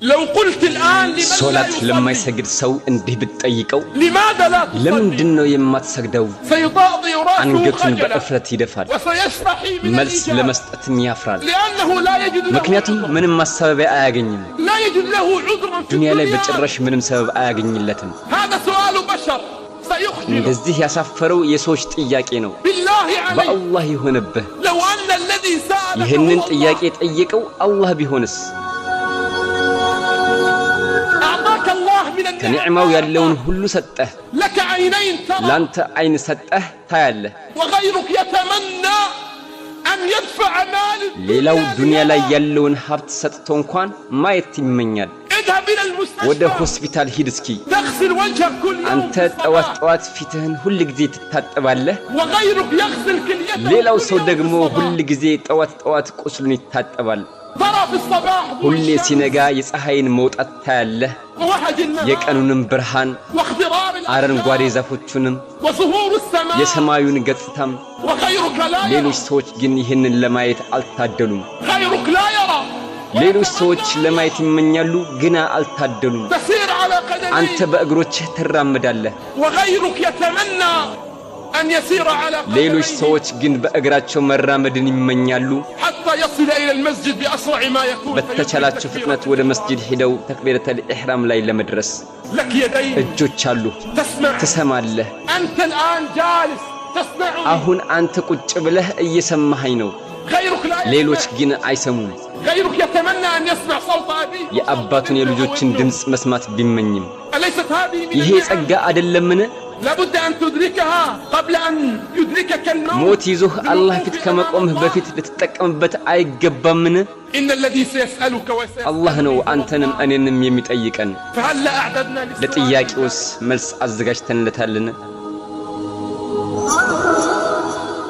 لو قلت الآن صلاة لما يسجد سو انديه بتطيقو لماذا لا تصلي لمندنو يماتسجدو سيطاطي راسه خجلا بأفرت يدفال وسيستحي من ملس الإجابة لمستأتم يافرال لأنه لا يجد له مكنياتهم منم ما السبب آياغنيم لا يجد له عذرا في دنيا لي الدنيا بترش منم سبب آياغنيلتم هذا سؤال بشر سيخجل እንደዚህ ያሳፈረው የሶች ጥያቄ ነው بالله عليك በአላህ ይሆነብህ لو أن الذي سأله ይሄንን ጥያቄ ጠይቀው አላህ ቢሆንስ أعطاك الله من النعم ከኒዕማው ያለውን ሁሉ ሰጠህ لك عينين ترى ላንተ አይን ሰጠህ ታያለህ وغيرك يتمنى أن يدفع مال ሌላው ዱንያ ላይ ያለውን ሀብት ሰጥቶ እንኳን ማየት ይመኛል اذهب إلى المستشفى ወደ ሆስፒታል ሂድ እስኪ تغسل وجهك كل يوم አንተ ጠዋት ፊትህን ሁሉ ጊዜ ትታጠባለህ وغيرك يغسل كليته ሌላው ሰው ደግሞ ሁሉ ጊዜ ጠዋት ቁስሉን ይታጠባል ترى في الصباح ሁሌ ሲነጋ የፀሐይን መውጣት ታያለህ ووهج النهار የቀኑንም ብርሃን واخضرار አረንጓዴ ዛፎቹንም وظهور السماء የሰማዩን ገጽታም وغيرك لا يرى ሌሎች ሰዎች ግን ይህንን ለማየት አልታደሉም غيرك لا يرى ሌሎች ሰዎች ለማየት ይመኛሉ ግና አልታደሉም تسير على አንተ قدميك በእግሮችህ ትራመዳለህ وغيرك يتمنى أن يسير على ሌሎች قدميه ሰዎች ግን በእግራቸው መራመድን ይመኛሉ حتى يصل إلى المسجد بأسرع ما يكون በተቻላቸው ፍጥነት ወደ መስጂድ ሄደው ተክቢረተል ኢህራም ላይ ለመድረስ لك يدين እጆች አሉ تسمع ትሰማለህ أنت الآن جالس تسمعني አሁን አንተ ቁጭ ብለህ እየሰማኸኝ ነው غيرك لا ሌሎች يسمع ግን አይሰሙም غيرك يتمنى أن يسمع صوت أبيه የአባቱን የልጆችን ድምጽ መስማት ቢመኝም أليست هذه من ይሄ النعم؟ ጸጋ አይደለምን لابد أن تدركها قبل أن يدركك الموت ሞት ይዞህ አላህ ፊት ከመቆምህ በፊት ልትጠቀምበት አይገባምን إن الذي سيسألك وسيسألك አላህ ነው አንተንም እኔንም የሚጠይቀን فهل أعددنا للسؤال ለጥያቄውስ መልስ አዘጋጅተንለታልን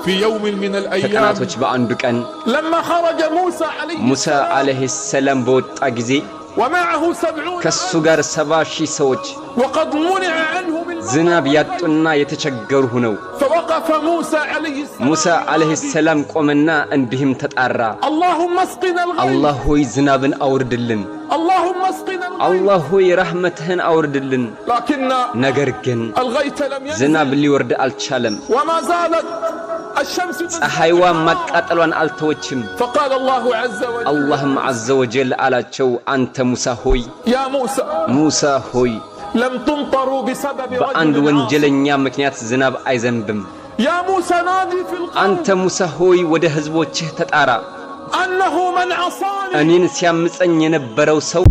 في يوم من الأيام ከቀናቶች በአንዱ ቀን لما خرج موسى عليه ሙሳ አለይሂ ሰላም በወጣ ጊዜ ومعه 70 ከሱ ጋር 70,000 ሰዎች وقد منع عنهم الماء ዝናብ ያጡና የተቸገሩ ሆነው فوقف موسى عليه السلام ሙሳ አለይሂ ሰላም ቆመና እንዲህም ተጣራ اللهم اسقنا الغيث አላህ ሆይ ዝናብን አውርድልን اللهم اسقنا الغيث አላህ ሆይ ረህመትህን አውርድልን لكن ነገር ግን الغيث لم ينزل ዝናብ ሊወርድ አልቻለም وما زالت الشمس تزداد ፀሐይዋ ማቃጠሏን አልተወችም فقال الله عز وجل አላህም عز وجل አላቸው አንተ ሙሳ ሆይ يا موسى ሙሳ ሆይ لم تمطروا بسبب በአንድ رجل عاصي ወንጀለኛ ምክንያት ዝናብ አይዘንብም يا موسى نادي في አንተ القوم ሙሳ ሆይ ወደ ህዝቦችህ ተጣራ أنه من عصاني እኔን ሲያምፀኝ የነበረው ሰው